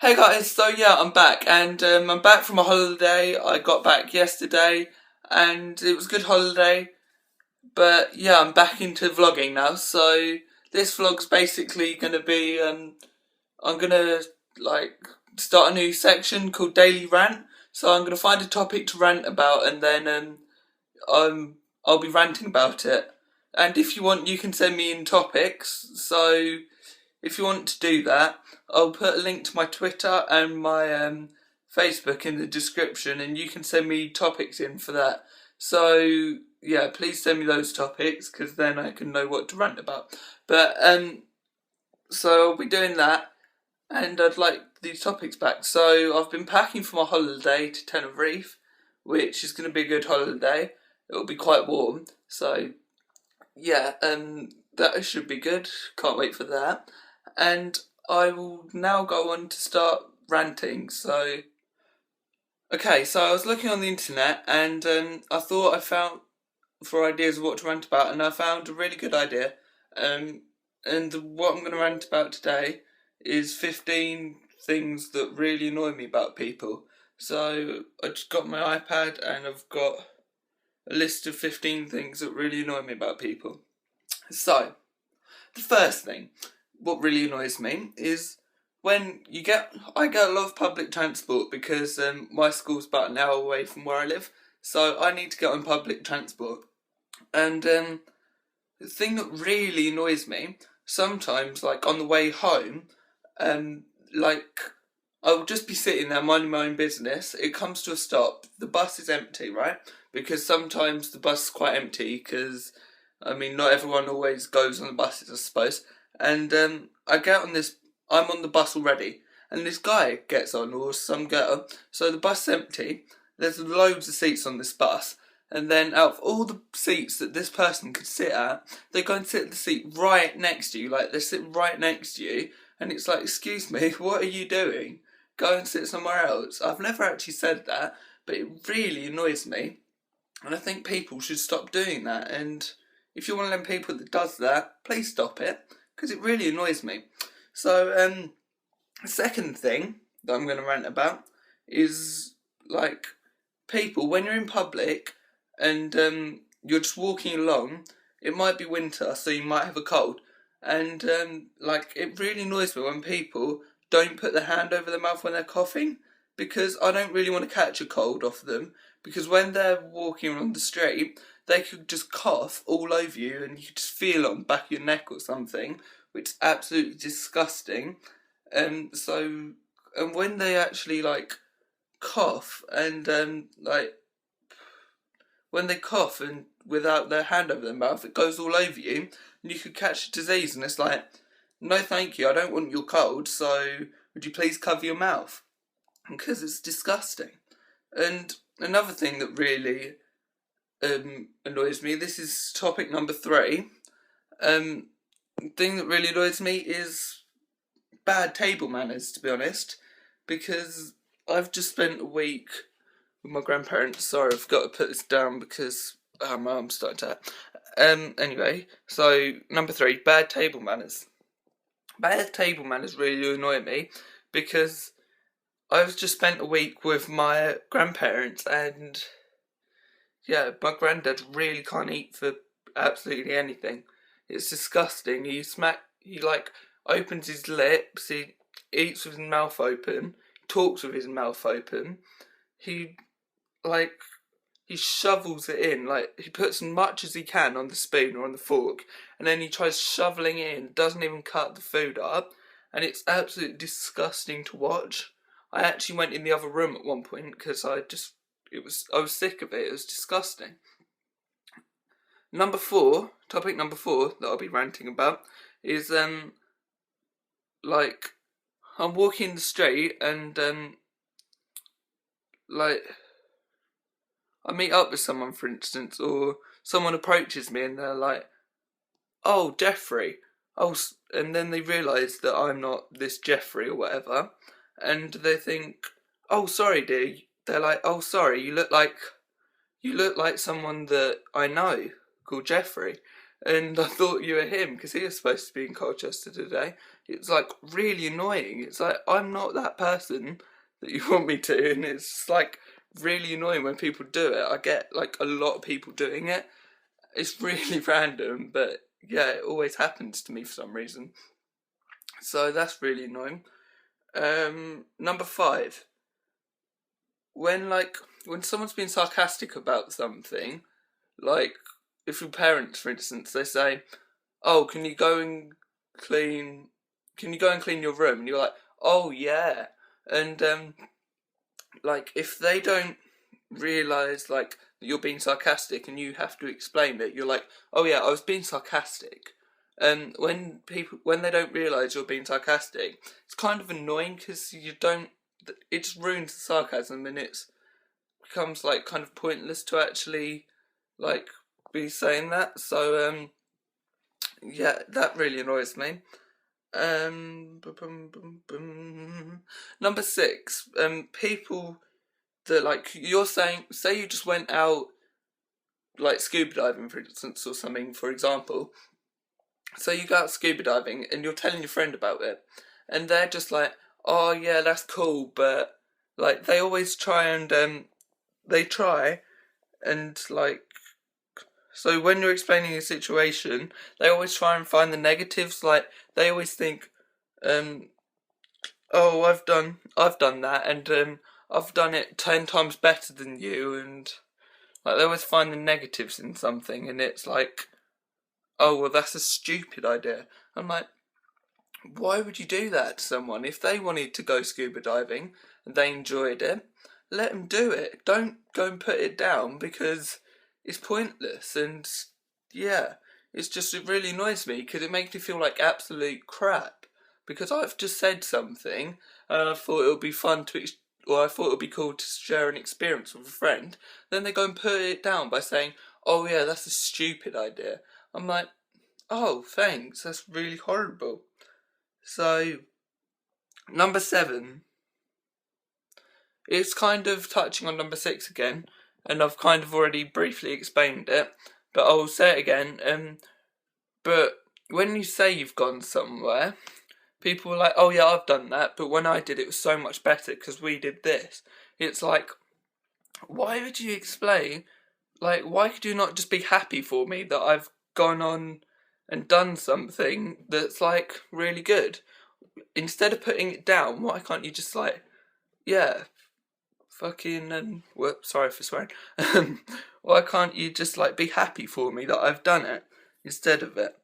Hey guys, so yeah, I'm back, and I'm back from a holiday. I got back yesterday, and it was a good holiday. But yeah, I'm back into vlogging now. So this vlog's basically gonna be, I'm gonna like start a new section called Daily Rant. So I'm gonna find a topic to rant about, and then I'll be ranting about it. And if you want, you can send me in topics. So if you want to do that, I'll put a link to my Twitter and my Facebook in the description, and you can send me topics in for that. So yeah, please send me those topics because then I can know what to rant about. But so I'll be doing that, and I'd like these topics back. So I've been packing for my holiday to Tenerife, which is going to be a good holiday. It'll be quite warm, so yeah, that should be good. Can't wait for that. And I will now go on to start ranting. So I was looking on the internet, and I thought I found for ideas of what to rant about, and I found a really good idea. And what I'm going to rant about today is 15 things that really annoy me about people. So I just got my iPad, and I've got a list of 15 things that really annoy me about people. So, the first thing, what really annoys me is when I get a lot of public transport because my school's about an hour away from where I live, so I need to get on public transport. And the thing that really annoys me, sometimes, like on the way home, like I'll just be sitting there minding my own business. It comes to a stop. The bus is empty, right? Because sometimes the bus is quite empty because, I mean, not everyone always goes on the buses, I suppose. And I get on this, I'm on the bus already, and this guy gets on, or some girl. So the bus is empty. There's loads of seats on this bus. And then out of all the seats that this person could sit at, they go and sit at the seat right next to you. Like, they sit right next to you. And it's like, excuse me, what are you doing? Go and sit somewhere else. I've never actually said that, but it really annoys me. And I think people should stop doing that. And if you're one of them people that does that, please stop it, because it really annoys me. So, the second thing that I'm going to rant about is, like, people, when you're in public and you're just walking along, it might be winter, so you might have a cold. And, like, it really annoys me when people don't put their hand over their mouth when they're coughing, because I don't really want to catch a cold off them, because when they're walking along the street, they could just cough all over you and you could just feel it on the back of your neck or something, which is absolutely disgusting. And when they actually, like, cough and, like, when they cough and without their hand over their mouth, it goes all over you and you could catch a disease, and it's like, no thank you, I don't want your cold, so would you please cover your mouth? Because it's disgusting. And another thing that really annoys me, this is topic number 3, the thing that really annoys me is bad table manners, to be honest, because I've just spent a week with my grandparents. Sorry, I've got to put this down because my arm's starting to hurt. Anyway, so number 3, bad table manners. Bad table manners really annoy me because I've just spent a week with my grandparents, and yeah, my granddad really can't eat for absolutely anything. It's disgusting. He like opens his lips, he eats with his mouth open, talks with his mouth open. He like he shovels it in, like he puts as much as he can on the spoon or on the fork, and then he tries shoveling it in, doesn't even cut the food up, and it's absolutely disgusting to watch. I actually went in the other room at one point because I was sick of it. It was disgusting. Topic number 4 that I'll be ranting about is like I'm walking the street and like I meet up with someone, for instance, or someone approaches me and they're like, "Oh, Jeffrey." Oh, and then they realise that I'm not this Jeffrey or whatever, and they think, "Oh, sorry, dear." They're like, "Oh, sorry, you look like someone that I know called Jeffrey." And I thought you were him because he was supposed to be in Colchester today. it's like really annoying. It's like I'm not that person that you want me to, and it's like really annoying when people do it. I get like a lot of people doing it. It's really random, but yeah, it always happens to me for some reason. So that's really annoying. Number 5. When someone's being sarcastic about something, like if your parents, for instance, they say, "Oh, clean? Can you go and clean your room?" And you're like, "Oh yeah," and like if they don't realize like that you're being sarcastic and you have to explain it, you're like, "Oh yeah, I was being sarcastic." And when they don't realize you're being sarcastic, it's kind of annoying because you don't. It just ruins the sarcasm, and it becomes like kind of pointless to actually like be saying that. So yeah, that really annoys me. Number 6, people that like you're saying, say you just went out like scuba diving, for instance, or something, for example. So you go out scuba diving and you're telling your friend about it, and they're just like, "Oh yeah, that's cool," but like they always try and they try and like so when you're explaining a situation, they always try and find the negatives. Like they always think, um, "Oh, I've done that, and I've done it 10 times better than you," and like they always find the negatives in something, and it's like, "Oh, well, that's a stupid idea." I'm like, why would you do that to someone? If they wanted to go scuba diving and they enjoyed it, let them do it. Don't go and put it down because it's pointless. And yeah, it really annoys me because it makes me feel like absolute crap. Because I've just said something and I thought it would be fun or I thought it would be cool to share an experience with a friend. Then they go and put it down by saying, "Oh yeah, that's a stupid idea." I'm like, "Oh, thanks. That's really horrible." So, number 7, it's kind of touching on number 6 again, and I've kind of already briefly explained it, but I'll say it again. But when you say you've gone somewhere, people are like, "Oh yeah, I've done that, but when I did it was so much better because we did this." It's like, why would you explain? Like, why could you not just be happy for me that I've gone on and done something that's like really good? Instead of putting it down, why can't you just like, yeah, fucking, sorry for swearing. Why can't you just like be happy for me that I've done it instead of it?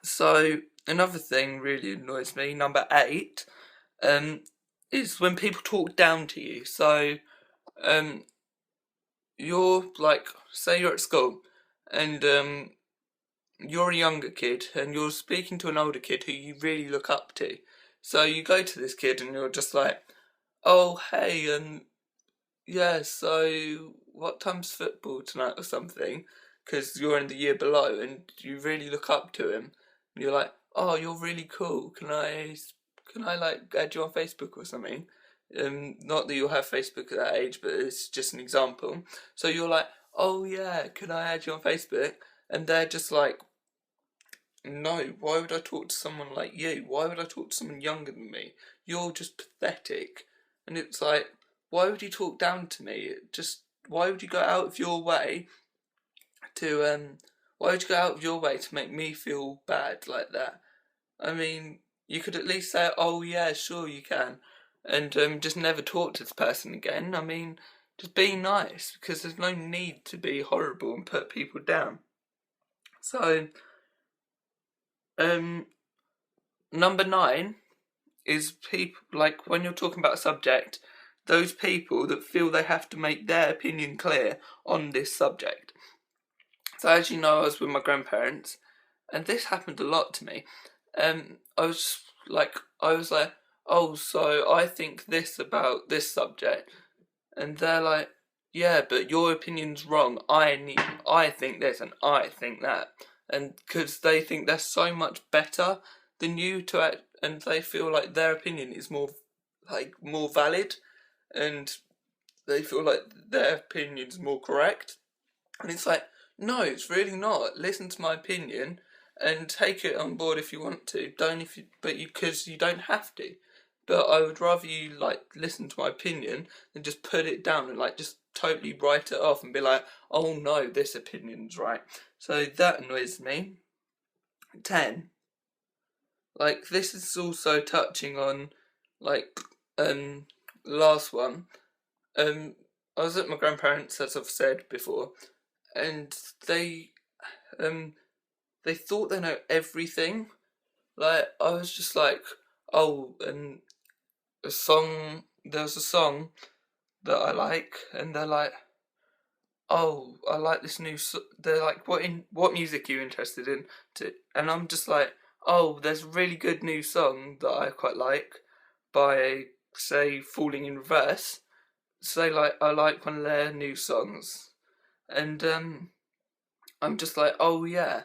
So another thing really annoys me. Number 8, is when people talk down to you. So, you're like, say you're at school, and you're a younger kid and you're speaking to an older kid who you really look up to. So you go to this kid and you're just like, "Oh, hey, yeah, so what time's football tonight," or something, because you're in the year below and you really look up to him. And you're like, "Oh, you're really cool. Can I like add you on Facebook or something?" Not that you'll have Facebook at that age, but it's just an example. So you're like, "Oh yeah, can I add you on Facebook?" And they're just like, "No, why would I talk to someone like you? Why would I talk to someone younger than me? You're just pathetic." And it's like, why would you talk down to me? Why would you go out of your way to why would you go out of your way to make me feel bad like that? I mean, you could at least say, "Oh yeah, sure you can," and just never talk to this person again. I mean, just be nice because there's no need to be horrible and put people down. So, um, number 9 is people like when you're talking about a subject, those people that feel they have to make their opinion clear on this subject. So as you know, I was with my grandparents, and this happened a lot to me. I was like, "Oh, so I think this about this subject," and they're like, "Yeah, but your opinion's wrong. I think this and I think that," and because they think they're so much better than you to act, and they feel like their opinion is more valid, and they feel like their opinion's more correct, and it's like, no, it's really not. Listen to my opinion, and take it on board if you want to. Because you don't have to. But I would rather you like listen to my opinion than just put it down and like just totally write it off and be like, oh no, this opinion's right. So that annoys me. 10. Like, this is also touching on like last one. I was at my grandparents', as I've said before, and they thought they know everything. Like, I was just like, oh, and there was a song that I like, and they're like, oh, I like this new. They're like, what music are you interested in? And I'm just like, oh, there's a really good new song that I quite like by, say, Falling in Reverse. Say like I like one of their new songs, and I'm just like, oh yeah,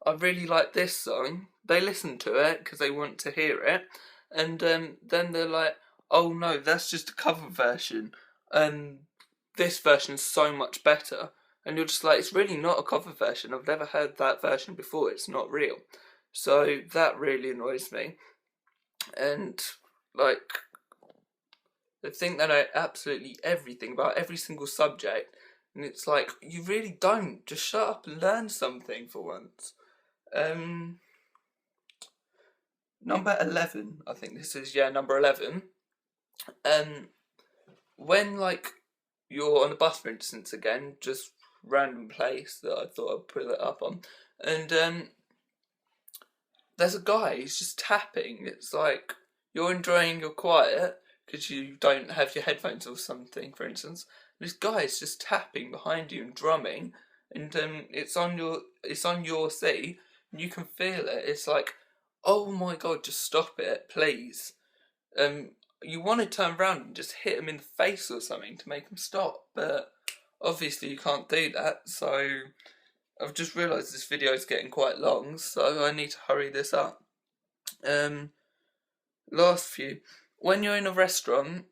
I really like this song. They listen to it because they want to hear it, and then they're like, oh no, that's just a cover version, and this version's so much better. And you're just like, it's really not a cover version. I've never heard that version before. It's not real. So that really annoys me. And like, they think they know absolutely everything about every single subject. And it's like, you really don't. Just shut up and learn something for once. Number 11, I think this is, yeah, number 11. When, like, you're on a bus, for instance, again, just random place that I thought I'd put it up on, and there's a guy, he's just tapping. It's like, you're enjoying your quiet, because you don't have your headphones or something, for instance. This guy is just tapping behind you and drumming, and it's on your seat, and you can feel it. It's like, oh my god, just stop it, please. You want to turn around and just hit him in the face or something to make him stop, but obviously you can't do that, so I've just realised this video is getting quite long, so I need to hurry this up. Last few. When you're in a restaurant,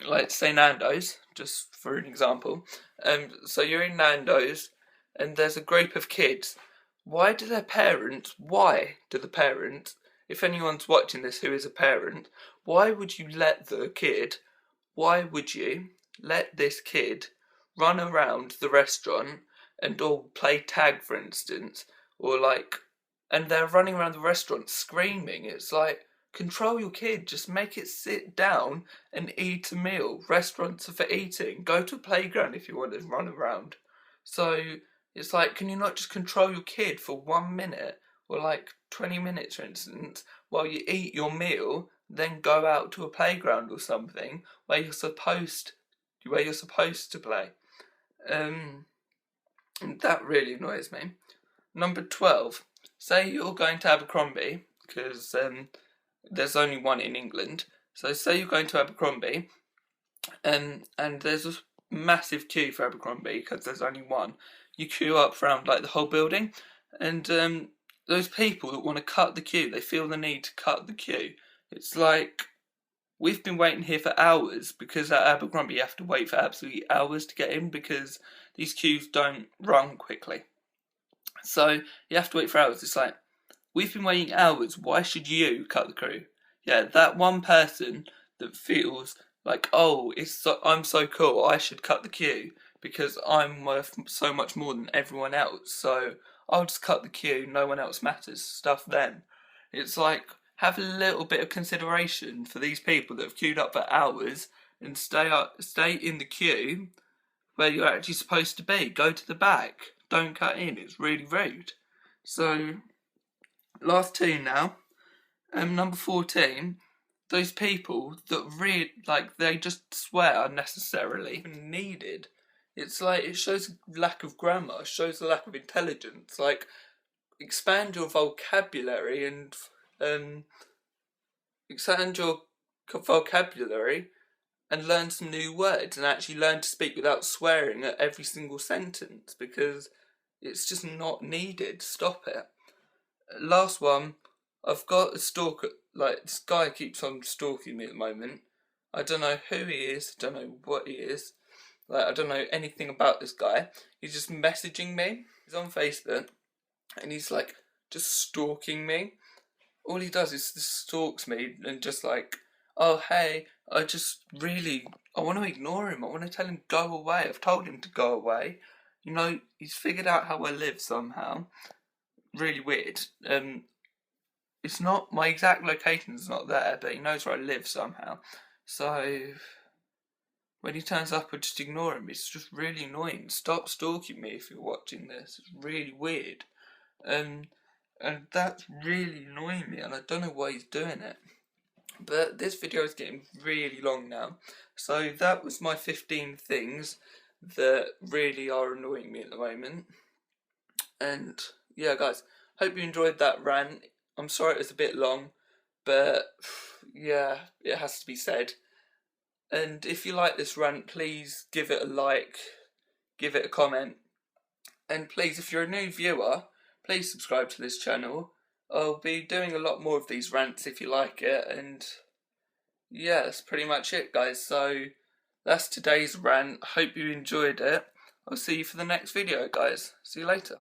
like say Nando's, just for an example, so you're in Nando's and there's a group of kids. Why do the parents, if anyone's watching this who is a parent, why would you let this kid run around the restaurant and all play tag, for instance, or like, and they're running around the restaurant screaming? It's like, control your kid, just make it sit down and eat a meal. Restaurants are for eating. Go to a playground if you want to run around. So it's like, can you not just control your kid for 1 minute or like 20 minutes, for instance, while you eat your meal, then go out to a playground or something where you're supposed to play. That really annoys me. Number 12. Say you're going to Abercrombie, because there's only one in England. So say you're going to Abercrombie, and there's a massive queue for Abercrombie because there's only one. You queue up around like the whole building, and those people that want to cut the queue, they feel the need to cut the queue. It's like, we've been waiting here for hours, because at Abercrombie you have to wait for absolutely hours to get in because these queues don't run quickly. So you have to wait for hours. It's like, we've been waiting hours, why should you cut the queue? Yeah, that one person that feels like, oh, I'm so cool, I should cut the queue because I'm worth so much more than everyone else, so I'll just cut the queue, no one else matters, stuff them. It's like, have a little bit of consideration for these people that have queued up for hours and stay in the queue where you're actually supposed to be. Go to the back, don't cut in, it's really rude. So, last two now. Number 14, those people that they just swear unnecessarily, even needed. It's like, it shows a lack of grammar, shows a lack of intelligence. Like, expand your vocabulary and learn some new words and actually learn to speak without swearing at every single sentence, because it's just not needed. Stop it. Last one, I've got a stalker, like, this guy keeps on stalking me at the moment. I don't know who he is, I don't know what he is, like, I don't know anything about this guy. He's just messaging me, he's on Facebook, and he's like, just stalking me. All he does is just stalks me and just like, oh hey, I want to ignore him. I want to tell him go away. I've told him to go away. You know, he's figured out how I live somehow. Really weird. It's not, my exact location's not there, but he knows where I live somehow. So when he turns up, I just ignore him. It's just really annoying. Stop stalking me if you're watching this. It's really weird. And that's really annoying me, and I don't know why he's doing it. But this video is getting really long now. So that was my 15 things that really are annoying me at the moment. And yeah, guys, hope you enjoyed that rant. I'm sorry it was a bit long, but yeah, it has to be said. And if you like this rant, please give it a like, give it a comment, and please, if you're a new viewer, please subscribe to this channel. I'll be doing a lot more of these rants if you like it, and yeah, that's pretty much it, guys. So that's today's rant. Hope you enjoyed it. I'll see you for the next video, guys. See you later.